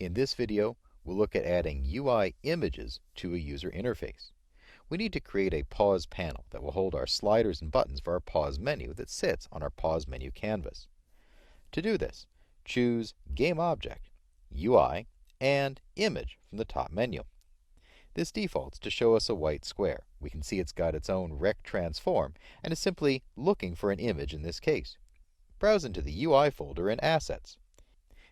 In this video, we'll look at adding UI images to a user interface. We need to create a pause panel that will hold our sliders and buttons for our pause menu that sits on our pause menu canvas. To do this, choose Game Object, UI, and Image from the top menu. This defaults to show us a white square. We can see it's got its own rect transform and is simply looking for an image in this case. Browse into the UI folder in Assets.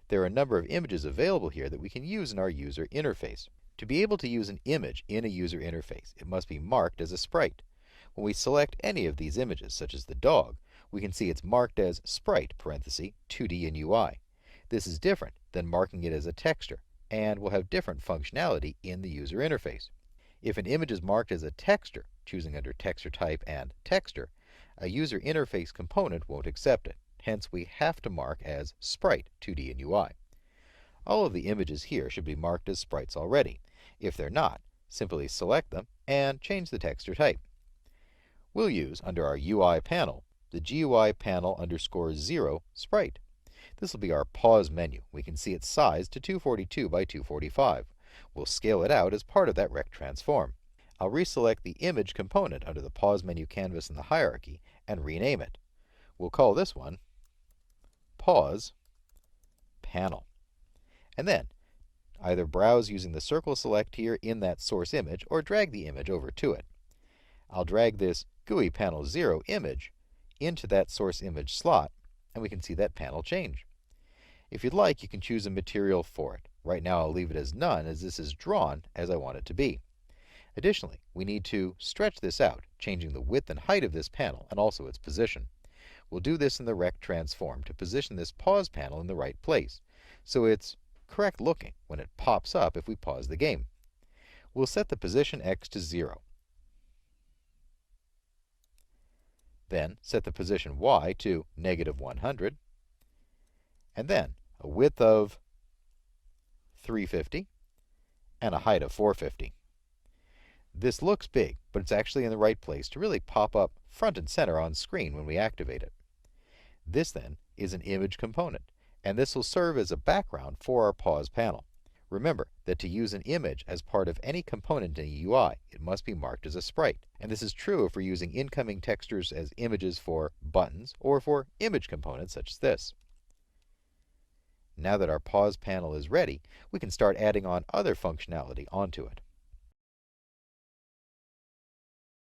There are a number of images available here that we can use in our user interface. To be able to use an image in a user interface, it must be marked as a sprite. When we select any of these images, such as the dog, we can see it's marked as sprite, parenthesis, 2D in UI. This is different than marking it as a texture, and will have different functionality in the user interface. If an image is marked as a texture, choosing under Texture Type and Texture, a user interface component won't accept it. Hence, we have to mark as sprite, 2D in UI. All of the images here should be marked as sprites already. If they're not, simply select them and change the texture type. We'll use, under our UI panel, the GUI panel _ 0 sprite. This will be our pause menu. We can see its size to 242 by 245. We'll scale it out as part of that rect transform. I'll reselect the image component under the pause menu canvas in the hierarchy and rename it. We'll call this one Pause Panel. And then, either browse using the circle select here in that source image or drag the image over to it. I'll drag this GUI panel 0 image into that source image slot, and we can see that panel change. If you'd like, you can choose a material for it. Right now I'll leave it as none, as this is drawn as I want it to be. Additionally, we need to stretch this out, changing the width and height of this panel and also its position. We'll do this in the rect transform to position this pause panel in the right place, so it's correct looking when it pops up if we pause the game. We'll set the position X to 0. Then set the position Y to -100, and then a width of 350 and a height of 450. This looks big, but it's actually in the right place to really pop up front and center on screen when we activate it. This, then, is an image component, and this will serve as a background for our pause panel. Remember that to use an image as part of any component in a UI, it must be marked as a sprite. And this is true if we're using incoming textures as images for buttons or for image components such as this. Now that our pause panel is ready, we can start adding on other functionality onto it.